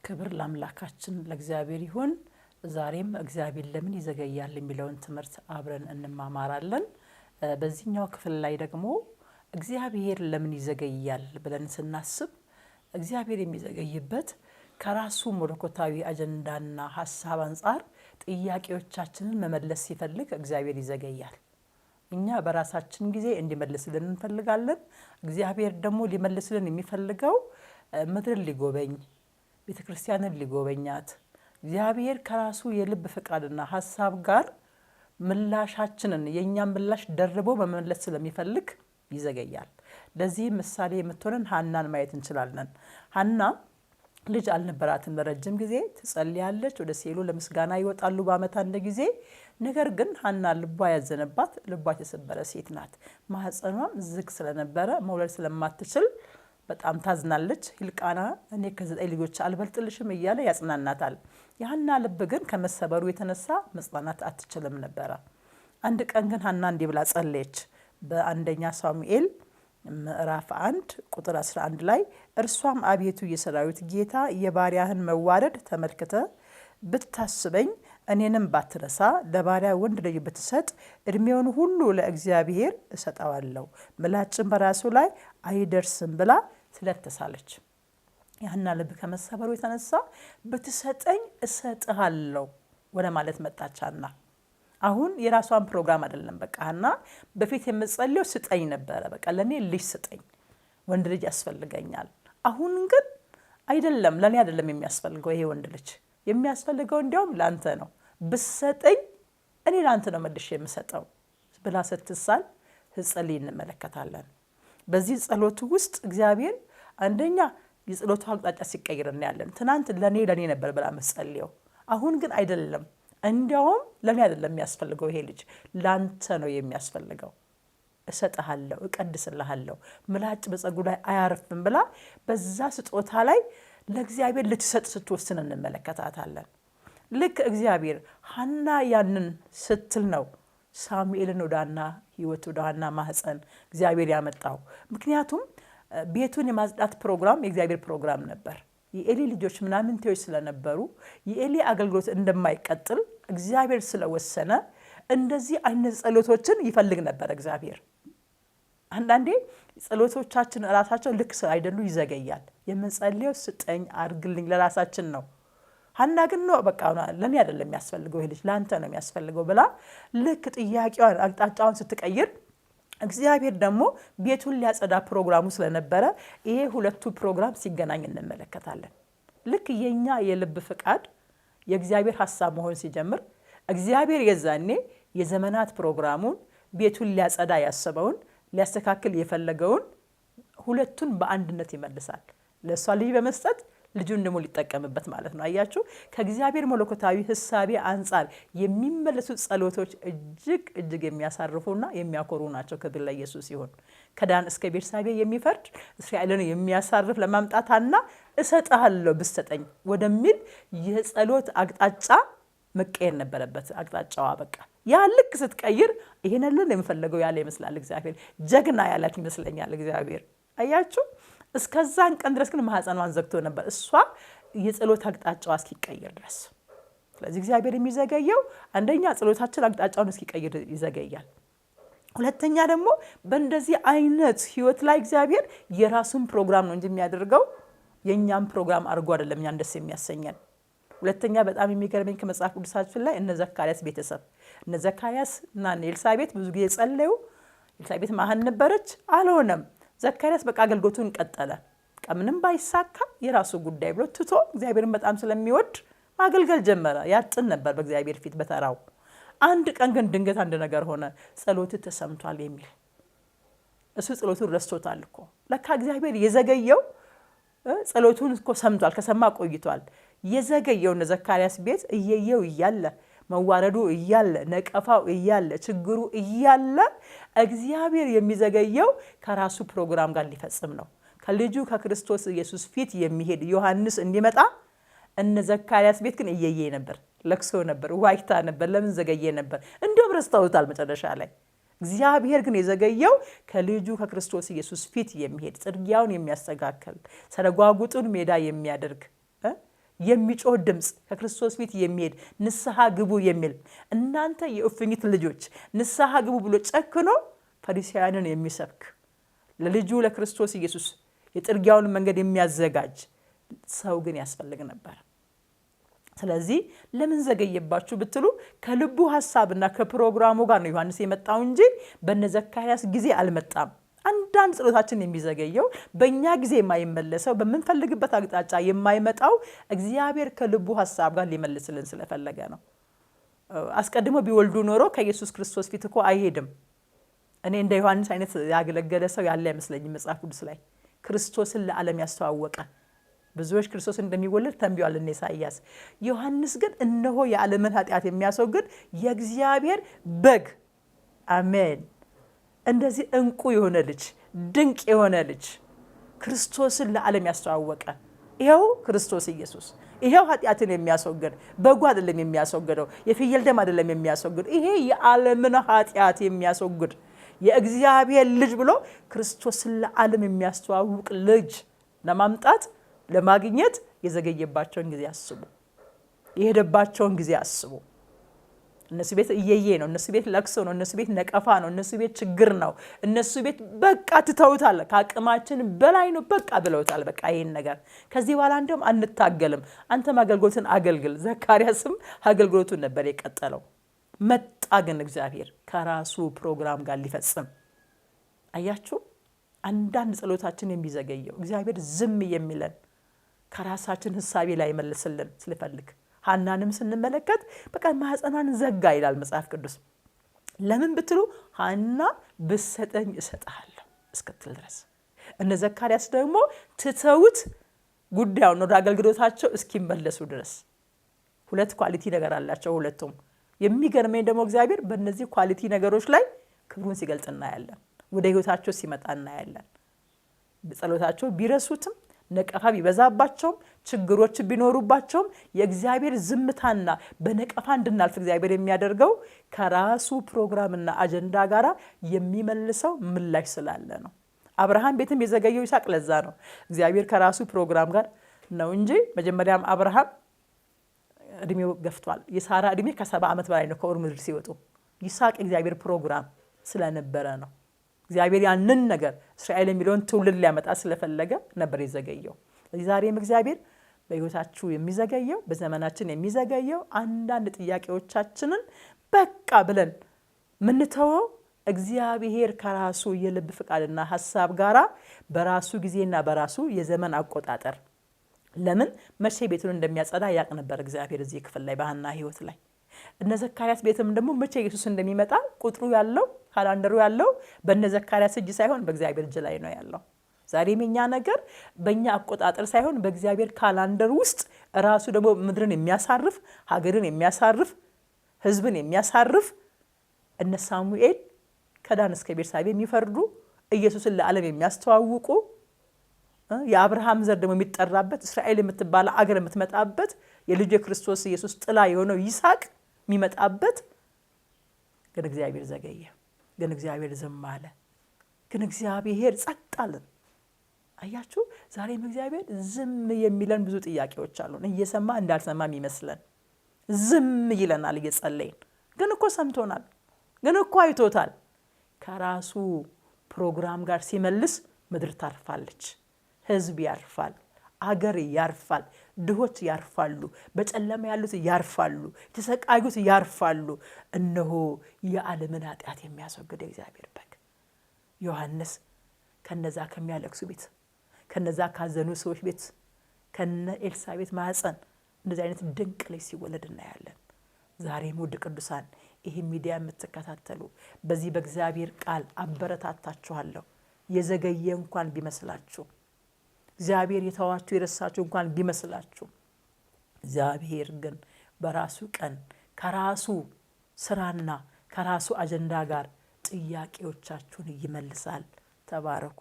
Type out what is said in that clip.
ክብር ለአምላካችን ለእግዚአብሔር ይሁን። ዛሬም እግዚአብሔር ለምን ይዘገያል የሚለውን ትምህርት አብረን እንማማራለን። በዚህኛው ክፍል ላይ ደግሞ እግዚአብሔር ለምን ይዘገያል ብለን ስናስብ እግዚአብሔር የሚዘገይበት ከራሱ መለኮታዊ አጀንዳና ሐሳብ አንፃር ጥያቄዎቻችንን መመለስ ሲፈልግ እግዚአብሔር ይዘገያል። እኛ በራሳችን ጊዜ እንዲመልስልን እንፈልጋለን። እግዚአብሔር ደግሞ ሊመልስልን የሚፈልገው ምድርን ሊጎበኝ ቤተክርስቲያንን ሊጎበኛት እግዚአብሔር ከራሱ የልብ ፍቃድና ሐሳብ ጋር ምላሻችንን የኛን ምላሽ ደርቦ መመለስ ስለሚፈልግ ይዘገያል። ለዚህ ምሳሌ የምትሆነን ሐናን ማየት እንችላለን። ሐና ልጅ አልነበራትም። ለረጅም ጊዜ ትጸልያለች፣ ወደ ሴሎ ለምስጋና ይወጣሉ በአመት አንድ ጊዜ። ነገር ግን ሐና ልቧ ያዘነባት፣ ልቧ የተሰበረ ሴት ናት። ማህፀኗም ዝግ ስለነበረ መውለድ ስለማትችል በጣም ታዝናለች። ሂልቃና እኔ ከ9 ልጆች አልበልጥልሽም እያለ ያጽናናታል። የሐና ልብ ግን ከመሰበሩ የተነሳ መጽናናት አትችልም ነበር። አንድ ቀን ግን ሐና እንዲህ ብላ ጸለየች። በአንደኛ ሳሙኤል ምዕራፍ 1 ቁጥር 11 ላይ እርሷም አቤቱ የሰራዊት ጌታ የባሪያህን መዋረድ ተመልክተ ብታስበኝ እኔንም ባትረሳ ለባሪያ ወንድ ልጅ ብትሰጥ እድሜውን ሁሉ ለእግዚአብሔር እሰጠዋለሁ፣ ምላጭን በራሱ ላይ አይደርስም ብላ ስለተሳለች። ሐና ልብ ከመሰበሩ የተነሳ ብትሰጠኝ እሰጥሃለሁ ወደ ማለት መጣች ሐና። አሁን የራሷን ፕሮግራም አይደለም። በቃ ሐና በፊት የምጸልየው ስጠኝ ነበረ። በቃ ለኔ ልጅ ስጠኝ፣ ወንድ ልጅ ያስፈልገኛል። አሁን ግን አይደለም፣ ለኔ አይደለም የሚያስፈልገው ይሄ ወንድ ልጅ የሚያስፈልገው እንዲያውም ላንተ ነው። ብሰጠኝ እኔ ላንተ ነው መልሼ የምሰጠው ብላ ስትሳል ስትጸልይ እንመለከታለን። በዚህ ጸሎት ውስጥ እግዚአብሔር አንደኛ የጸሎቱ አቅጣጫ ሲቀይር እናያለን። ትናንት ለኔ ነበር ብላ መጸልየው፣ አሁን ግን አይደለም። እንዲያውም ለኔ አይደለም የሚያስፈልገው ይሄ ልጅ ላንተ ነው የሚያስፈልገው፣ እሰጥሃለሁ፣ እቀድስልሃለሁ፣ ምላጭ በፀጉሩ ላይ አያርፍም ብላ በዛ ስጦታ ላይ ለእግዚአብሔር ልትሰጥ ስትወስን እንመለከታታለን። ልክ እግዚአብሔር ሐና ያንን ስትል ነው ሳሙኤልን ወደ ሐና ህይወት ወደ ሐና ማህፀን እግዚአብሔር ያመጣው። ምክንያቱም ቤቱን የማጽዳት ፕሮግራም የእግዚአብሔር ፕሮግራም ነበር። የኤሊ ልጆች ምናምንቴዎች ስለነበሩ የኤሊ አገልግሎት እንደማይቀጥል እግዚአብሔር ስለወሰነ እንደዚህ አይነት ጸሎቶችን ይፈልግ ነበር እግዚአብሔር። አንዳንዴ ጸሎቶቻችን ራሳቸው ልክ አይደሉ፣ ይዘገያል። የምንጸልየው ስጠኝ አድርግልኝ ለራሳችን ነው። ሐና ግን ነው በቃ ለኔ አይደለም የሚያስፈልገው ይሄ ልጅ ላንተ ነው የሚያስፈልገው ብላ ልክ ጥያቄዋን አቅጣጫውን ስትቀይር እግዚአብሔር ደግሞ ቤቱን ሊያጸዳ ፕሮግራሙ ስለነበረ ይሄ ሁለቱ ፕሮግራም ሲገናኝ እንመለከታለን። ልክ የኛ የልብ ፍቃድ የእግዚአብሔር ሐሳብ መሆን ሲጀምር እግዚአብሔር የዛኔ የዘመናት ፕሮግራሙን ቤቱን ሊያጸዳ ያሰበውን ሊያስተካክል የፈለገውን ሁለቱን በአንድነት ይመልሳል። ለሷ ልጅ በመስጠት ልጁን ደግሞ ሊጠቀምበት ማለት ነው። አያችሁ፣ ከእግዚአብሔር መለኮታዊ ሐሳብ አንፃር የሚመለሱ ጸሎቶች እጅግ የሚያሳርፉና የሚያኮሩ ናቸው። ክብር ለኢየሱስ ይሁን። ከዳን እስከ ቤርሳቤ የሚፈርድ እስራኤልን የሚያሳርፍ ለማምጣትና እሰጥሃለሁ ብትሰጠኝ ወደሚል የጸሎት አቅጣጫ መቀየር ነበረበት። አቅጣጫዋ በቃ ያ ልክ ስትቀይር ይሄንን የምፈልገው ያለ ይመስላል እግዚአብሔር። ጀግና ያላት ይመስለኛል እግዚአብሔር። አያችሁ፣ እስከዛን ቀን ድረስ ግን ማህፀኗን ዘግቶ ነበር እሷ የጸሎት አቅጣጫዋ እስኪቀየር ድረስ። ስለዚህ እግዚአብሔር የሚዘገየው አንደኛ ጸሎታችን አቅጣጫውን እስኪቀይር ይዘገያል። ሁለተኛ ደግሞ በእንደዚህ አይነት ህይወት ላይ እግዚአብሔር የራሱን ፕሮግራም ነው እንጂ የሚያደርገው የኛም ፕሮግራም አድርጎ አይደለም እኛን ደስ የሚያሰኘን። ሁለተኛ በጣም የሚገርመኝ ከመጽሐፍ ቅዱሳችን ላይ እነ ዘካርያስ ቤተሰብ እነ ዘካርያስ እና ኤልሳቤጥ ብዙ ጊዜ ጸለዩ። ኤልሳቤጥ ማህን ነበረች፣ አልሆነም። ዘካርያስ በቃ አገልግሎቱን ቀጠለ። ምንም ባይሳካ የራሱ ጉዳይ ብሎ ትቶ እግዚአብሔርን በጣም ስለሚወድ ማገልገል ጀመረ። ያጥን ነበር በእግዚአብሔር ፊት በተራው። አንድ ቀን ግን ድንገት አንድ ነገር ሆነ። ጸሎት ተሰምቷል የሚል እሱ ጸሎቱን ረስቶታል እኮ። ለካ እግዚአብሔር የዘገየው ጸሎቱን እኮ ሰምቷል፣ ከሰማ ቆይቷል። የዘገየው ዘካርያስ ቤት እየየው እያለ መዋረዱ እያለ ነቀፋው እያለ ችግሩ እያለ እግዚአብሔር የሚዘገየው ከራሱ ፕሮግራም ጋር ሊፈጽም ነው። ከልጁ ከክርስቶስ ኢየሱስ ፊት የሚሄድ ዮሐንስ እንዲመጣ እነ ዘካርያስ ቤት ግን እየየ ነበር፣ ለቅሶ ነበር፣ ዋይታ ነበር። ለምን ዘገየ ነበር? እንደውም ረስተውታል መጨረሻ ላይ። እግዚአብሔር ግን የዘገየው ከልጁ ከክርስቶስ ኢየሱስ ፊት የሚሄድ ጽድቂያውን የሚያስተካክል ሰረጓጉጡን ሜዳ የሚያደርግ የሚጮህ ድምጽ ከክርስቶስ ፊት የሚሄድ ንስሐ ግቡ የሚል እናንተ የእፉኝት ልጆች ንስሐ ግቡ ብሎ ጨክኖ ፈሪሳውያንን የሚሰብክ ለልጁ ለክርስቶስ ኢየሱስ የጥርጊያውን መንገድ የሚያዘጋጅ ሰው ግን ያስፈልግ ነበር። ስለዚህ ለምን ዘገየባችሁ ብትሉ ከልቡ ሐሳብና ከፕሮግራሙ ጋር ነው ዮሐንስ የመጣው እንጂ በነዘካርያስ ጊዜ አልመጣም። አንዳንድ ጸሎታችን የሚዘገየው በእኛ ጊዜ የማይመለሰው በምንፈልግበት አቅጣጫ የማይመጣው እግዚአብሔር ከልቡ ሐሳብ ጋር ሊመልስልን ስለፈለገ ነው። አስቀድሞ ቢወልዱ ኖሮ ከኢየሱስ ክርስቶስ ፊት እኮ አይሄድም። እኔ እንደ ዮሐንስ አይነት ያገለገለ ሰው ያለ አይመስለኝም መጽሐፍ ቅዱስ ላይ ክርስቶስን ለዓለም ያስተዋወቀ። ብዙዎች ክርስቶስ እንደሚወለድ ተንብዮአል እነ ኢሳይያስ። ዮሐንስ ግን እነሆ የዓለምን ኃጢአት የሚያስወግድ የእግዚአብሔር በግ፣ አሜን፣ እንደዚህ እንቁ የሆነ ልጅ፣ ድንቅ የሆነ ልጅ ክርስቶስን ለዓለም ያስተዋወቀ ይሄው ክርስቶስ ኢየሱስ። ይሄው ኃጢአትን የሚያስወግድ በጉ አይደለም የሚያስወግደው፣ የፍየል ደም አይደለም የሚያስወግደው፣ ይሄ የዓለምን ኃጢአት የሚያስወግድ የእግዚአብሔር ልጅ ብሎ ክርስቶስን ለዓለም የሚያስተዋውቅ ልጅ ለማምጣት ለማግኘት የዘገየባቸውን ጊዜ አስቡ፣ የሄደባቸውን ጊዜ አስቡ። እነሱ ቤት እየየ ነው፣ እነሱ ቤት ለቅሶ ነው፣ እነሱ ቤት ነቀፋ ነው፣ እነሱ ቤት ችግር ነው፣ እነሱ ቤት በቃ ትተውታል፣ ከአቅማችን በላይ ነው በቃ ብለውታል። በቃ ይሄን ነገር ከዚህ በኋላ እንደውም አንታገልም፣ አንተም አገልግሎትን አገልግል። ዘካርያስም አገልግሎቱን ነበር የቀጠለው። መጣ ግን እግዚአብሔር ከራሱ ፕሮግራም ጋር ሊፈጽም። አያችሁ አንዳንድ ጸሎታችን የሚዘገየው እግዚአብሔር ዝም የሚለን ከራሳችን ሐሳቤ ላይ መልስልን ስለፈልግ። ሐናንም ስንመለከት በቃ ማህፀኗን ዘጋ ይላል መጽሐፍ ቅዱስ። ለምን ብትሉ ሐና ብሰጠኝ እሰጥሃለሁ እስክትል ድረስ። እነ ዘካርያስ ደግሞ ትተውት ጉዳዩን ወደ አገልግሎታቸው እስኪመለሱ ድረስ። ሁለት ኳሊቲ ነገር አላቸው ሁለቱም። የሚገርመኝ ደግሞ እግዚአብሔር በእነዚህ ኳሊቲ ነገሮች ላይ ክብሩን ሲገልጽ እናያለን። ወደ ህይወታቸው ሲመጣ እናያለን። በጸሎታቸው ቢረሱትም ነቀፋ ቢበዛባቸውም ችግሮች ቢኖሩባቸውም የእግዚአብሔር ዝምታና በነቀፋ እንድናልፍ እግዚአብሔር የሚያደርገው ከራሱ ፕሮግራምና አጀንዳ ጋር የሚመልሰው ምላሽ ስላለ ነው። አብርሃም ቤትም የዘገየው ይስሐቅ ለዛ ነው። እግዚአብሔር ከራሱ ፕሮግራም ጋር ነው እንጂ መጀመሪያም አብርሃም እድሜው ገፍቷል። የሳራ እድሜ ከ70 ዓመት በላይ ነው ከኡር ምድር ሲወጡ። ይስሐቅ እግዚአብሔር ፕሮግራም ስለነበረ ነው። እግዚአብሔር ያንን ነገር እስራኤል የሚለውን ትውልድ ሊያመጣ ስለፈለገ ነበር የዘገየው። ዛሬም እግዚአብሔር በህይወታችሁ የሚዘገየው በዘመናችን የሚዘገየው አንዳንድ ጥያቄዎቻችንን በቃ ብለን ምንተወው እግዚአብሔር ከራሱ የልብ ፍቃድና ሐሳብ ጋራ በራሱ ጊዜና በራሱ የዘመን አቆጣጠር ለምን መቼ ቤቱን እንደሚያጸዳ ያቅ ነበር እግዚአብሔር። እዚህ ክፍል ላይ በሐና ህይወት ላይ እነ ዘካርያስ ቤትም ደግሞ መቼ ኢየሱስ እንደሚመጣ ቁጥሩ ያለው ካላንደሩ ያለው በእነ ዘካርያስ እጅ ሳይሆን በእግዚአብሔር እጅ ላይ ነው ያለው። ዛሬም የኛ ነገር በእኛ አቆጣጠር ሳይሆን በእግዚአብሔር ካላንደር ውስጥ ራሱ ደግሞ ምድርን የሚያሳርፍ ሀገርን የሚያሳርፍ ህዝብን የሚያሳርፍ እነ ሳሙኤል ከዳን እስከ ቤርሳቤህ የሚፈርዱ ኢየሱስን ለዓለም የሚያስተዋውቁ የአብርሃም ዘር ደግሞ የሚጠራበት እስራኤል የምትባል አገር የምትመጣበት የልጅ ክርስቶስ ኢየሱስ ጥላ የሆነው ይስሐቅ የሚመጣበት ግን እግዚአብሔር ዘገየ። ግን እግዚአብሔር ዝም አለ። ግን እግዚአብሔር ጸጥ አለ። አያችሁ ዛሬም እግዚአብሔር ዝም የሚለን ብዙ ጥያቄዎች አሉን። እየሰማ እንዳልሰማም ይመስለን ዝም ይለናል እየጸለይን። ግን እኮ ሰምቶናል። ግን እኮ አይቶታል። ከራሱ ፕሮግራም ጋር ሲመልስ ምድር ታርፋለች፣ ህዝብ ያርፋል፣ አገር ያርፋል፣ ድሆች ያርፋሉ፣ በጨለማ ያሉት ያርፋሉ፣ የተሰቃዩት ያርፋሉ። እነሆ የዓለምን ኃጢአት የሚያስወግድ እግዚአብሔር በግ። ዮሐንስ ከነዛ ከሚያለቅሱ ቤት፣ ከነዛ ካዘኑ ሰዎች ቤት፣ ከነ ኤልሳቤት ማህፀን እንደዚህ አይነት ድንቅ ልጅ ሲወለድ እናያለን። ዛሬም ውድ ቅዱሳን ይሄ ሚዲያ የምትከታተሉ በዚህ በእግዚአብሔር ቃል አበረታታችኋለሁ። የዘገየ እንኳን ቢመስላችሁ፣ እግዚአብሔር የተዋችሁ የረሳችሁ እንኳን ቢመስላችሁ፣ እግዚአብሔር ግን በራሱ ቀን ከራሱ ስራና ከራሱ አጀንዳ ጋር ጥያቄዎቻችሁን ይመልሳል። ተባረኩ።